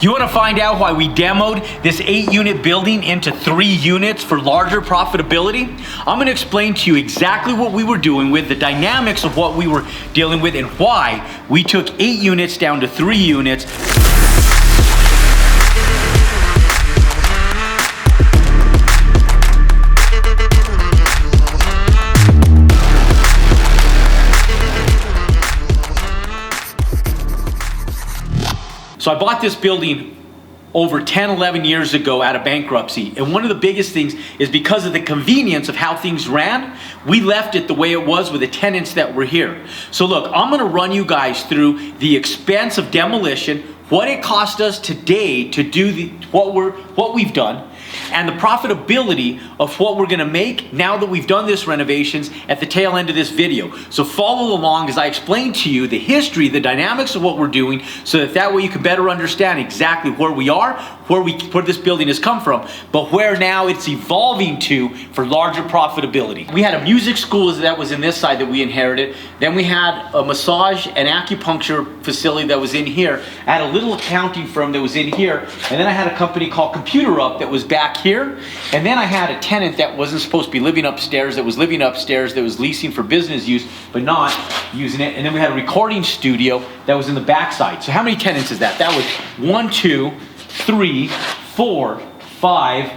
You want to find out why we demoed this 8-unit building into 3 units for larger profitability? I'm going to explain to you exactly what we were doing with the dynamics of what we were dealing with and why we took 8 units down to 3 units. So I bought this building over 10, 11 years ago out of bankruptcy. And one of the biggest things is because of the convenience of how things ran, we left it the way it was with the tenants that were here. So look, I'm gonna run you guys through the expense of demolition, what it cost us today to do what we've done, and the profitability of what we're gonna make now that we've done this renovations at the tail end of this video. So follow along as I explain to you the history, the dynamics of what we're doing, so that way you can better understand exactly where we are, where this building has come from, but where now it's evolving to for larger profitability. We had a music school that was in this side that we inherited. Then we had a massage and acupuncture facility that was in here. I had a little accounting firm that was in here. And then I had a company called Computer Up that was back here. And then I had a tenant that wasn't supposed to be living upstairs, that was living upstairs, that was leasing for business use, but not using it. And then we had a recording studio that was in the backside. So how many tenants is that? That was 1, 2, 3, 4, 5,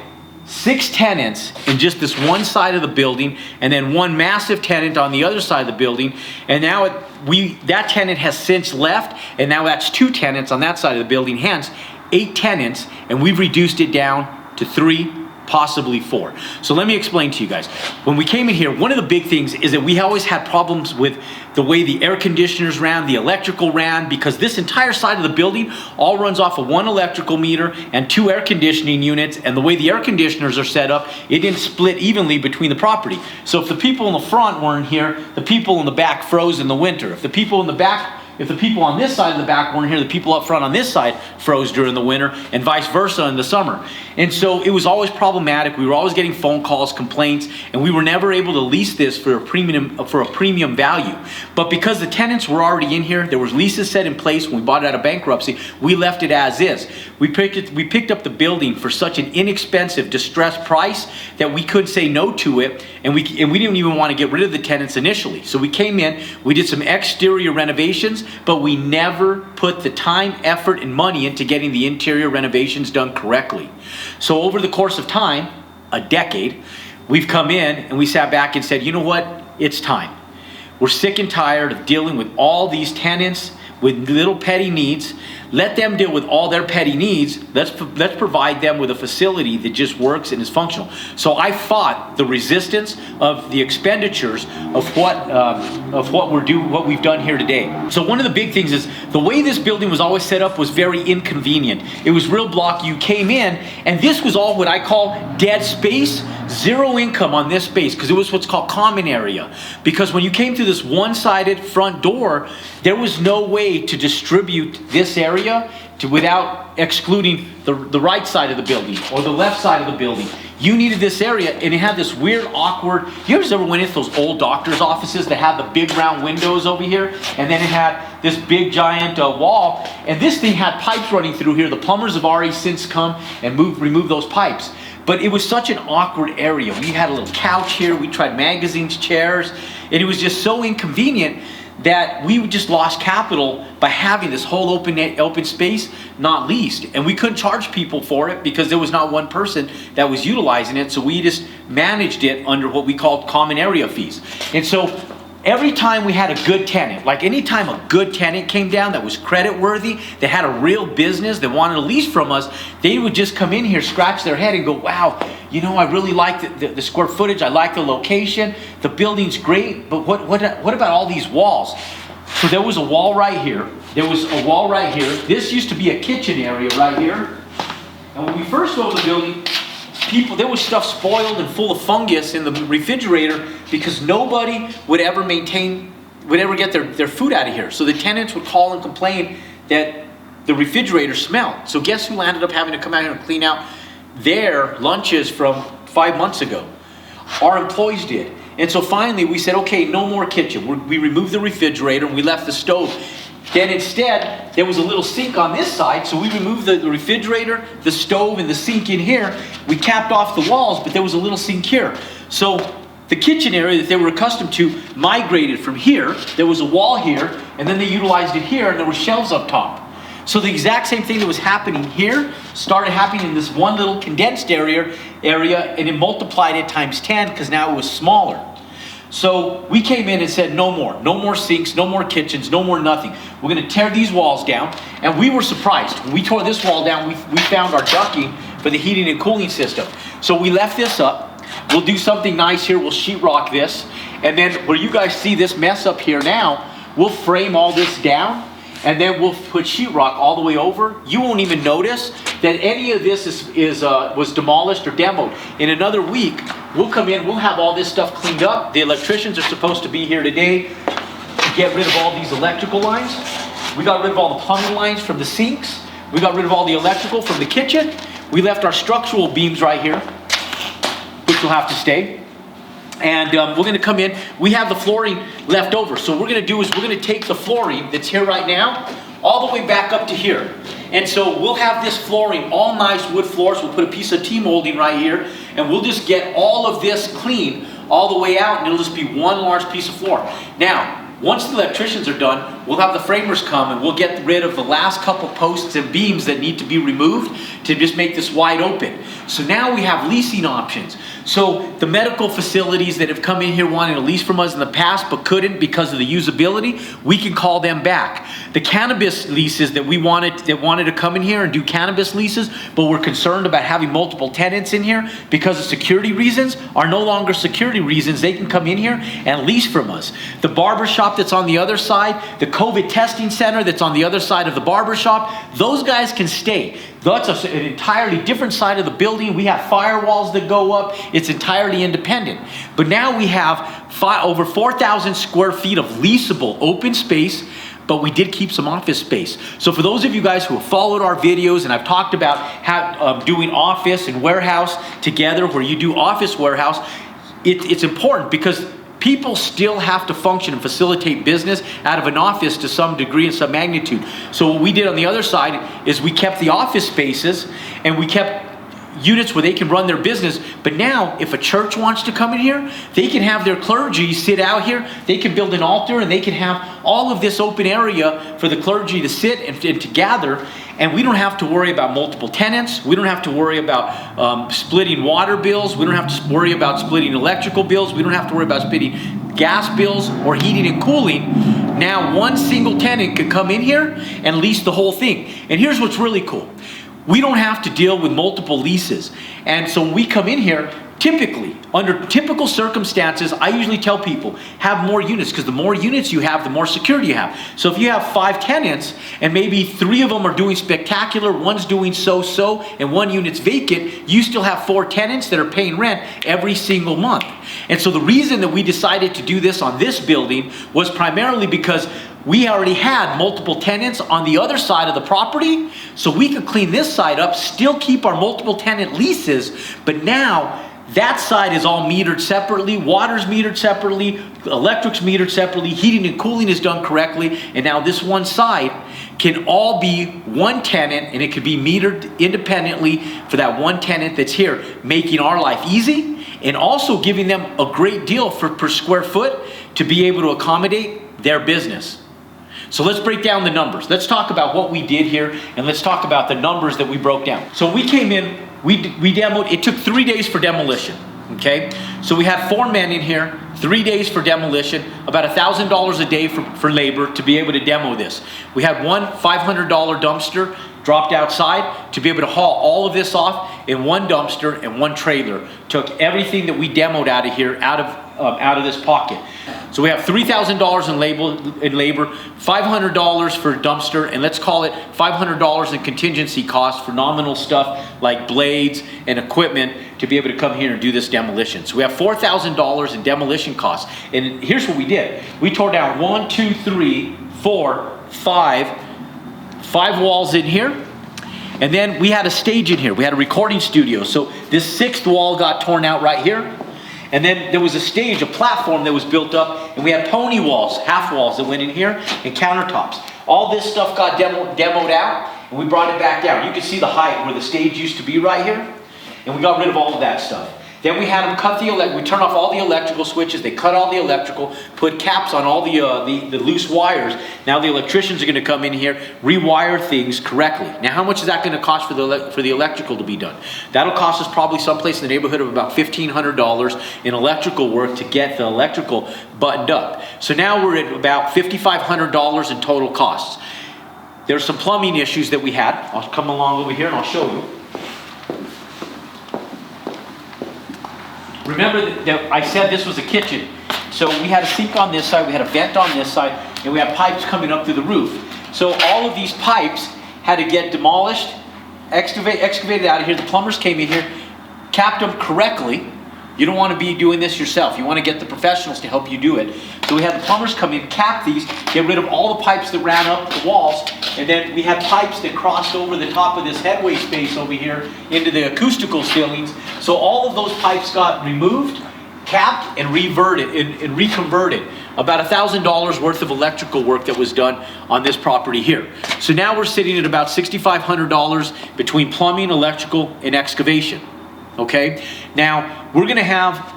6 tenants in just this one side of the building, and then one massive tenant on the other side of the building. And now that tenant has since left, and now that's 2 tenants on that side of the building, hence 8 tenants, and we've reduced it down to 3, possibly 4. So let me explain to you guys. When we came in here, one of the big things is that we always had problems with the way the air conditioners ran, the electrical ran, because this entire side of the building all runs off of 1 electrical meter and 2 air conditioning units, and the way the air conditioners are set up, it didn't split evenly between the property. So if the people in the front weren't here, the people in the back froze in the winter. If the people on this side of the back weren't here, the people up front on this side froze during the winter, and vice versa in the summer. And so it was always problematic. We were always getting phone calls, complaints, and we were never able to lease this for a premium value. But because the tenants were already in here, there was leases set in place when we bought it out of bankruptcy, we left it as is. We picked up the building for such an inexpensive, distressed price that we couldn't say no to it, and we didn't even want to get rid of the tenants initially. So we came in, we did some exterior renovations, but we never put the time, effort, and money into getting the interior renovations done correctly. So over the course of time, a decade, we've come in and we sat back and said, you know what, it's time. We're sick and tired of dealing with all these tenants with little petty needs. Let them deal with all their petty needs. Let's provide them with a facility that just works and is functional. So I fought the resistance of the expenditures of what we've done here today. So one of the big things is the way this building was always set up was very inconvenient. It was real block. You came in, and this was all what I call dead space, zero income on this space, because it was what's called common area. Because when you came through this one-sided front door, there was no way to distribute this area without excluding the right side of the building or the left side of the building. You needed this area, and it had this weird, awkward, you ever went into those old doctor's offices that had the big round windows over here, and then it had this big giant wall, and this thing had pipes running through here. The plumbers have already since come and removed those pipes. But it was such an awkward area. We had a little couch here, we tried magazines, chairs, and it was just so inconvenient that we just lost capital by having this whole open space not leased. And we couldn't charge people for it because there was not one person that was utilizing it, so we just managed it under what we called common area fees. And so every time we had a good tenant, like anytime a good tenant came down that was credit worthy, that had a real business, that wanted a lease from us, they would just come in here, scratch their head and go, wow, you know, I really like the square footage, I like the location, the building's great, but what about all these walls? So there was a wall right here, there was a wall right here, this used to be a kitchen area right here, and when we first sold the building, there was stuff spoiled and full of fungus in the refrigerator because nobody would ever get their food out of here. So the tenants would call and complain that the refrigerator smelled. So guess who ended up having to come out here and clean out their lunches from 5 months ago? Our employees did. And so finally we said, okay, no more kitchen. We removed the refrigerator and we left the stove. Then instead, there was a little sink on this side, so we removed the refrigerator, the stove, and the sink in here. We capped off the walls, but there was a little sink here. So the kitchen area that they were accustomed to migrated from here. There was a wall here, and then they utilized it here, and there were shelves up top. So the exact same thing that was happening here started happening in this one little condensed area, and it multiplied it times 10 because now it was smaller. So we came in and said, no more sinks, no more kitchens, no more nothing. We're going to tear these walls down. And we were surprised. When we tore this wall down, we found our ducting for the heating and cooling system. So we left this up. We'll do something nice here. We'll sheetrock this. And then where you guys see this mess up here now, we'll frame all this down. And then we'll put sheetrock all the way over. You won't even notice that any of this was demolished or demoed. In another week, we'll come in, we'll have all this stuff cleaned up. The electricians are supposed to be here today to get rid of all these electrical lines. We got rid of all the plumbing lines from the sinks. We got rid of all the electrical from the kitchen. We left our structural beams right here, which will have to stay. And we're going to come in. We have the flooring left over. So what we're going to do is we're going to take the flooring that's here right now all the way back up to here. And so we'll have this flooring, all nice wood floors. We'll put a piece of T-molding right here. And we'll just get all of this clean all the way out. And it'll just be one large piece of floor. Now, once the electricians are done, we'll have the framers come and we'll get rid of the last couple posts and beams that need to be removed to just make this wide open. So now we have leasing options. So the medical facilities that have come in here wanting to lease from us in the past but couldn't because of the usability, we can call them back. The cannabis leases that wanted to come in here and do cannabis leases, but were concerned about having multiple tenants in here because of security reasons, are no longer security reasons. They can come in here and lease from us. The barber shop that's on the other side, the COVID testing center that's on the other side of the barber shop, those guys can stay. That's an entirely different side of the building. We have firewalls that go up. It's entirely independent. But now we have over 4,000 square feet of leasable open space, but we did keep some office space. So for those of you guys who have followed our videos, and I've talked about doing office and warehouse together, where you do office warehouse, it's important because people still have to function and facilitate business out of an office to some degree and some magnitude. So what we did on the other side is we kept the office spaces and we kept units where they can run their business. But now if a church wants to come in here, they can have their clergy sit out here. They can build an altar and they can have all of this open area for the clergy to sit and to gather. And we don't have to worry about multiple tenants. We don't have to worry about splitting water bills. We don't have to worry about splitting electrical bills. We don't have to worry about splitting gas bills or heating and cooling. Now one single tenant can come in here and lease the whole thing. And here's what's really cool. We don't have to deal with multiple leases. And so when we come in here, typically, under typical circumstances, I usually tell people, have more units, because the more units you have, the more security you have. So if you have 5 tenants, and maybe 3 of them are doing spectacular, one's doing so-so, and 1 unit's vacant, you still have 4 tenants that are paying rent every single month. And so the reason that we decided to do this on this building was primarily because we already had multiple tenants on the other side of the property, so we could clean this side up, still keep our multiple tenant leases, but now that side is all metered separately, water's metered separately, electric's metered separately, heating and cooling is done correctly, and now this one side can all be one tenant, and it could be metered independently for that one tenant that's here, making our life easy and also giving them a great deal per square foot to be able to accommodate their business. So let's break down the numbers. Let's talk about what we did here, and let's talk about the numbers that we broke down. So we came in, we demoed, it took 3 days for demolition, okay? So we had 4 men in here, 3 days for demolition, about $1,000 a day for labor to be able to demo this. We had one $500 dumpster dropped outside to be able to haul all of this off in one dumpster and one trailer. Took everything that we demoed out of here, out of this pocket. So we have $3,000 in labor, $500 for dumpster, and let's call it $500 in contingency costs for nominal stuff like blades and equipment to be able to come here and do this demolition. So we have $4,000 in demolition costs. And here's what we did. We tore down 1, 2, 3, 4, 5 walls in here. And then we had a stage in here. We had a recording studio. So this 6th wall got torn out right here. And then there was a stage, a platform that was built up, and we had pony walls, half walls that went in here, and countertops. All this stuff got demoed out, and we brought it back down. You can see the height where the stage used to be right here, and we got rid of all of that stuff. Then we had them cut we turned off all the electrical switches, they cut all the electrical, put caps on all the loose wires. Now the electricians are going to come in here, rewire things correctly. Now how much is that going to cost for the electrical to be done? That'll cost us probably someplace in the neighborhood of about $1,500 in electrical work to get the electrical buttoned up. So now we're at about $5,500 in total costs. There's some plumbing issues that we had. I'll come along over here and I'll show you. Remember that I said this was a kitchen. So we had a sink on this side, we had a vent on this side, and we had pipes coming up through the roof. So all of these pipes had to get demolished, excavated out of here. The plumbers came in here, capped them correctly. You don't want to be doing this yourself. You want to get the professionals to help you do it. So we had the plumbers come in, cap these, get rid of all the pipes that ran up the walls, and then we had pipes that crossed over the top of this headway space over here into the acoustical ceilings. So all of those pipes got removed, capped, and and reconverted. About $1,000 worth of electrical work that was done on this property here. So now we're sitting at about $6,500 between plumbing, electrical, and excavation. Okay, now we're going to have,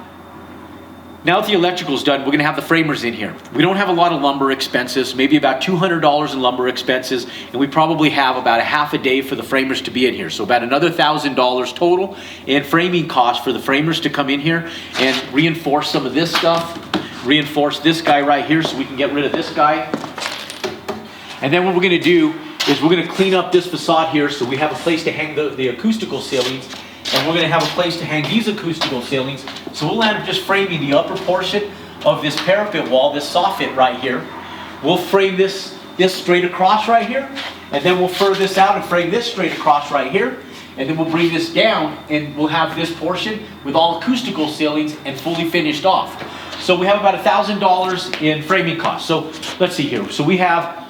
now that the electrical's done, we're going to have the framers in here. We don't have a lot of lumber expenses, maybe about $200 in lumber expenses, and we probably have about a half a day for the framers to be in here. So about another $1,000 total in framing costs for the framers to come in here and reinforce some of this stuff, reinforce this guy right here so we can get rid of this guy. And then what we're going to do is we're going to clean up this facade here so we have a place to hang the acoustical ceilings. And we're going to have a place to hang these acoustical ceilings. So we'll end up just framing the upper portion of this parapet wall, this soffit right here. We'll frame this straight across right here. And then we'll fur this out and frame this straight across right here. And then we'll bring this down and we'll have this portion with all acoustical ceilings and fully finished off. So we have about $1,000 in framing costs. So let's see here. So we have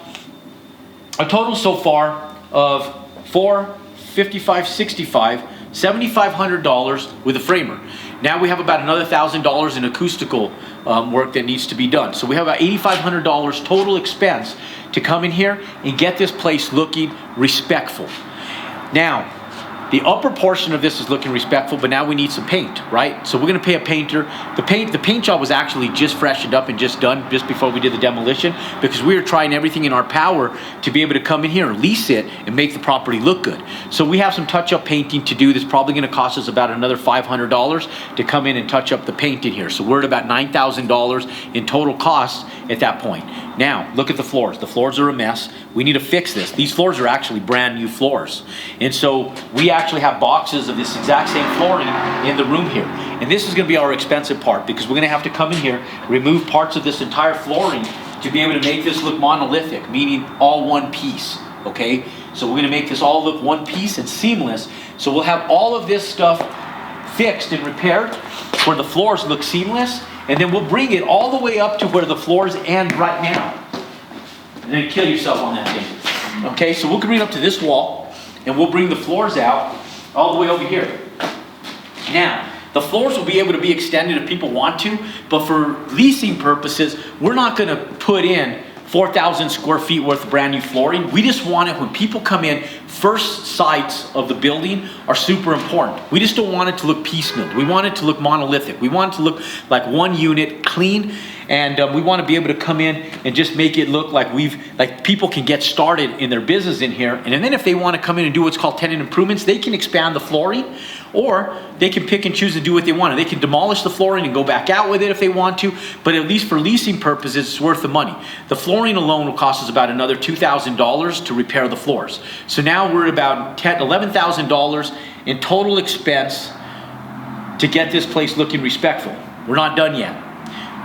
a total so far of $455.65. $7,500 with a framer. Now we have about another $1,000 in acoustical work that needs to be done. So we have about $8,500 total expense to come in here and get this place looking respectful. Now, the upper portion of this is looking respectful, but now we need some paint, right? So we're going to pay a painter. The paint job was actually just freshened up and just done just before we did the demolition because we were trying everything in our power to be able to come in here and lease it and make the property look good. So we have some touch-up painting to do that's probably going to cost us about another $500 to come in and touch up the paint in here. So we're at about $9,000 in total costs at that point. Now, look at the floors. The floors are a mess. We need to fix this. These floors are actually brand new floors. And so we actually have boxes of this exact same flooring in the room here. And this is going to be our expensive part because we're going to have to come in here, remove parts of this entire flooring to be able to make this look monolithic, meaning all one piece, okay? So we're going to make this all look one piece and seamless. So we'll have all of this stuff fixed and repaired where the floors look seamless, and then we'll bring it all the way up to where the floors end right now. And then kill yourself on that thing. Okay, so we'll bring it up to this wall, and we'll bring the floors out all the way over here. Now, the floors will be able to be extended if people want to, but for leasing purposes, we're not going to put in 4,000 square feet worth of brand new flooring. We just want it when people come in, first sights of the building are super important. We just don't want it to look piecemeal. We want it to look monolithic. We want it to look like one unit, clean, and we want to be able to come in and just make it look like people can get started in their business in here. And then if they want to come in and do what's called tenant improvements, they can expand the flooring, or they can pick and choose and do what they want. They can demolish the flooring and go back out with it if they want to, but at least for leasing purposes, it's worth the money. The flooring alone will cost us about another $2,000 to repair the floors. So now we're at about $11,000 in total expense to get this place looking respectful. We're not done yet.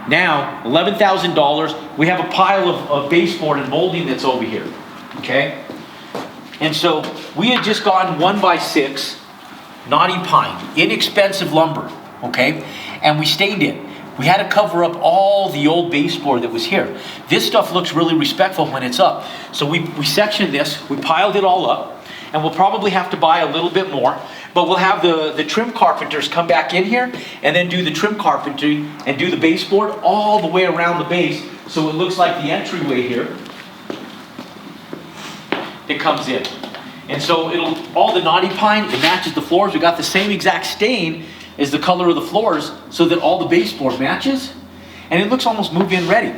Now, $11,000, we have a pile of baseboard and molding that's over here, okay? And so we had just gotten 1x6 knotty pine, inexpensive lumber, okay? And we stained it. We had to cover up all the old baseboard that was here. This stuff looks really respectful when it's up. So we sectioned this, we piled it all up, and we'll probably have to buy a little bit more, but we'll have the trim carpenters come back in here and then do the trim carpentry and do the baseboard all the way around the base so it looks like the entryway here. that comes in. And so all the knotty pine, it matches the floors. We got the same exact stain as the color of the floors so that all the baseboard matches. And it looks almost move-in ready.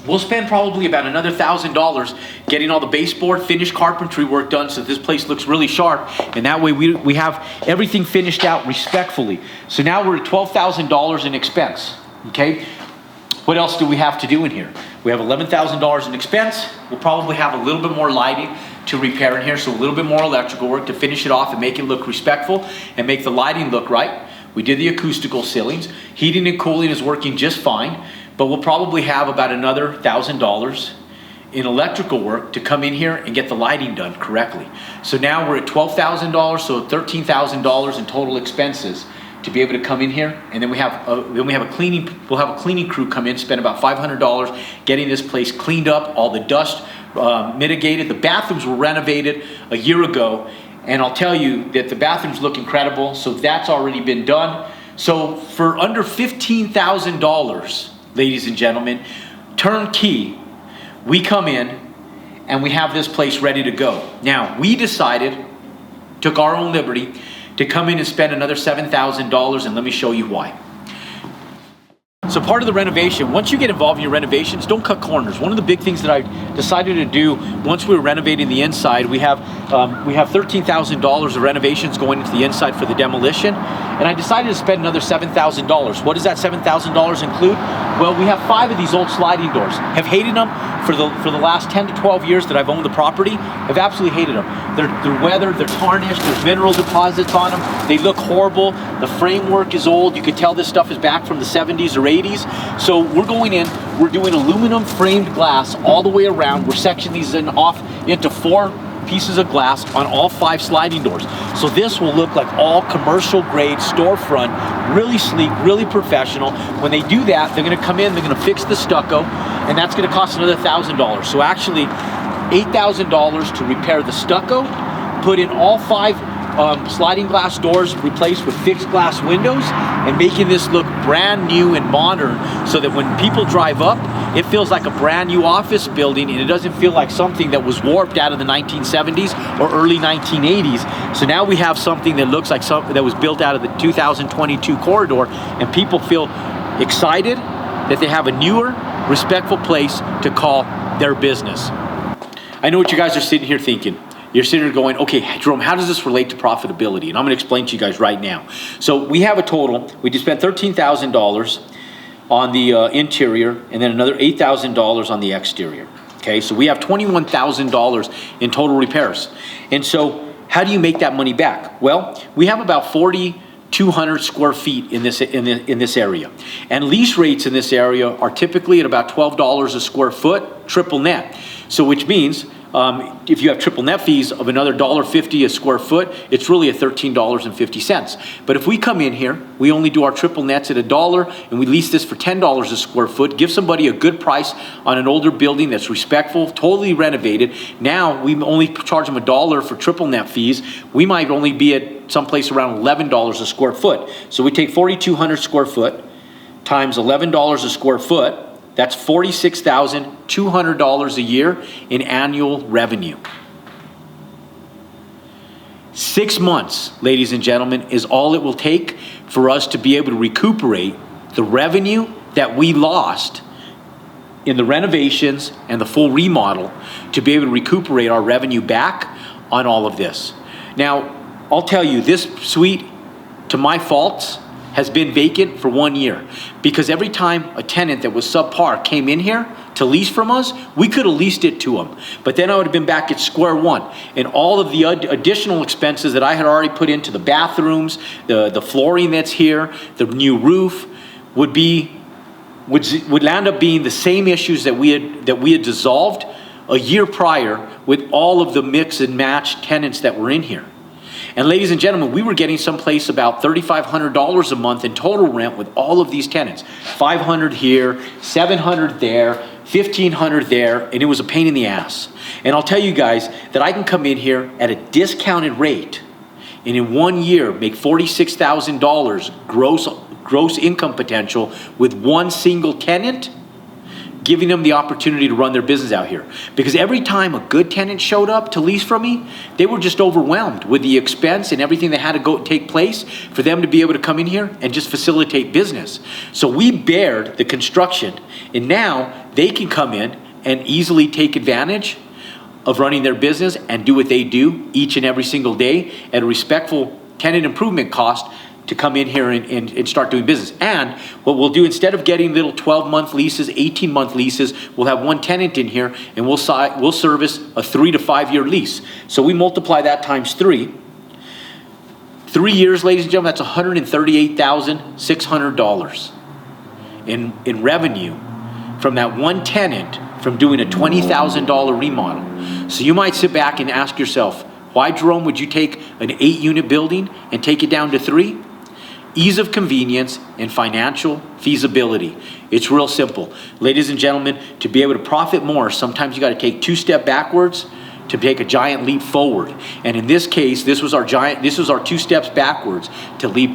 We'll spend probably about another $1,000 getting all the baseboard, finished carpentry work done so this place looks really sharp. And that way we have everything finished out respectfully. So now we're at $12,000 in expense, okay? What else do we have to do in here? We have $11,000 in expense. We'll probably have a little bit more lighting to repair in here, so a little bit more electrical work to finish it off and make it look respectful and make the lighting look right. We did the acoustical ceilings. Heating and cooling is working just fine, but we'll probably have about another $1,000 in electrical work to come in here and get the lighting done correctly. So now we're at $12,000, so $13,000 in total expenses to be able to come in here, and then we'll have a cleaning crew come in, spend about $500 getting this place cleaned up, all the dust mitigated. The bathrooms were renovated a year ago, and I'll tell you that the bathrooms look incredible, so that's already been done. So for under $15,000, ladies and gentlemen, turnkey, we come in and we have this place ready to go. Now, we decided, took our own liberty, to come in and spend another $7,000, and let me show you why. So part of the renovation, once you get involved in your renovations, don't cut corners. One of the big things that I decided to do once we were renovating the inside, we have $13,000 of renovations going into the inside for the demolition, and I decided to spend another $7,000. What does that $7,000 include? Well, we have 5 of these old sliding doors. Have hated them for the last 10 to 12 years that I've owned the property. Have absolutely hated them. They're weathered, they're tarnished, there's mineral deposits on them. They look horrible. The framework is old. You could tell this stuff is back from the 70s or 80s. So we're going in, we're doing aluminum framed glass all the way around. We're sectioning these off into 4 pieces of glass on all 5 sliding doors. So this will look like all commercial grade storefront, really sleek, really professional. When they do that, they're gonna come in, they're gonna fix the stucco, and that's gonna cost another $1,000. So actually, $8,000 to repair the stucco, put in all 5 sliding glass doors replaced with fixed glass windows, and making this look brand new and modern so that when people drive up, it feels like a brand new office building and it doesn't feel like something that was warped out of the 1970s or early 1980s. So now we have something that looks like something that was built out of the 2022 corridor, and people feel excited that they have a newer, respectful place to call their business. I know what you guys are sitting here thinking. You're sitting here going, okay, Jerome, how does this relate to profitability? And I'm gonna explain to you guys right now. So we have a total, we just spent $13,000 on the interior and then another $8,000 on the exterior. Okay, so we have $21,000 in total repairs. And so how do you make that money back? Well, we have about 4,200 square feet in this area. And lease rates in this area are typically at about $12 a square foot, triple net. So which means if you have triple net fees of another $1.50 a square foot, it's really at $13.50. But if we come in here, we only do our triple nets at $1 and we lease this for $10 a square foot, give somebody a good price on an older building that's respectful, totally renovated. Now we only charge them $1 for triple net fees. We might only be at someplace around $11 a square foot. So we take 4,200 square foot times $11 a square foot. That's $46,200 a year in annual revenue. 6 months, ladies and gentlemen, is all it will take for us to be able to recuperate the revenue that we lost in the renovations and the full remodel, to be able to recuperate our revenue back on all of this. Now, I'll tell you, this suite, to my faults, has been vacant for 1 year, because every time a tenant that was subpar came in here to lease from us, we could have leased it to them. But then I would have been back at square one, and all of the additional expenses that I had already put into the bathrooms, the flooring that's here, the new roof, would land up being the same issues that we had dissolved a year prior with all of the mix and match tenants that were in here. And ladies and gentlemen, we were getting someplace about $3,500 a month in total rent with all of these tenants. $500 here, $700 there, $1,500 there, and it was a pain in the ass. And I'll tell you guys that I can come in here at a discounted rate and in 1 year make $46,000 gross income potential with one single tenant. giving them the opportunity to run their business out here. Because every time a good tenant showed up to lease from me, they were just overwhelmed with the expense and everything that had to go take place for them to be able to come in here and just facilitate business. So we bared the construction, and now they can come in and easily take advantage of running their business and do what they do each and every single day at a respectful tenant improvement cost to come in here and start doing business. And what we'll do, instead of getting little 12-month leases, 18-month leases, we'll have one tenant in here and we'll service a 3 to 5 year lease. So we multiply that times 3. 3 years, ladies and gentlemen, that's $138,600 in revenue from that one tenant from doing a $20,000 remodel. So you might sit back and ask yourself, why, Jerome, would you take an 8-unit building and take it down to 3? Ease of convenience and financial feasibility. It's real simple. Ladies and gentlemen, to be able to profit more, sometimes you got to take 2 steps backwards to take a giant leap forward. And in this case, this was our 2 steps backwards to leap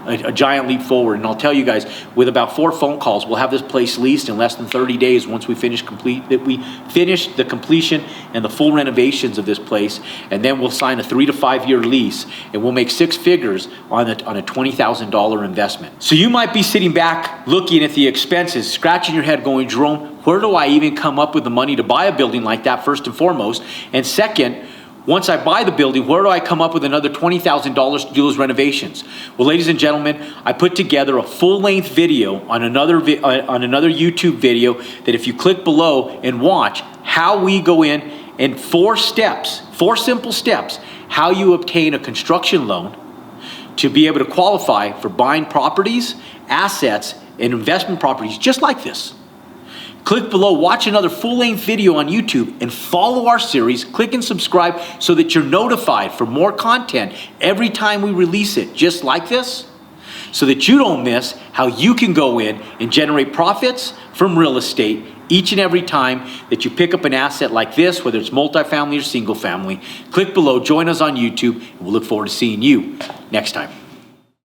a giant leap forward. And I'll tell you guys, with about 4 phone calls, we'll have this place leased in less than 30 days once we finish the completion and the full renovations of this place. And then we'll sign a 3 to 5 year lease, and we'll make 6 figures on a $20,000 investment. So you might be sitting back looking at the expenses, scratching your head going, Jerome, where do I even come up with the money to buy a building like that, first and foremost? And second, once I buy the building, where do I come up with another $20,000 to do those renovations? Well, ladies and gentlemen, I put together a full-length video on another YouTube video that if you click below and watch how we go in 4 steps, 4 simple steps, how you obtain a construction loan to be able to qualify for buying properties, assets, and investment properties just like this. Click below, watch another full-length video on YouTube, and follow our series. Click and subscribe so that you're notified for more content every time we release it, just like this, so that you don't miss how you can go in and generate profits from real estate each and every time that you pick up an asset like this, whether it's multifamily or single family. Click below, join us on YouTube, and we'll look forward to seeing you next time.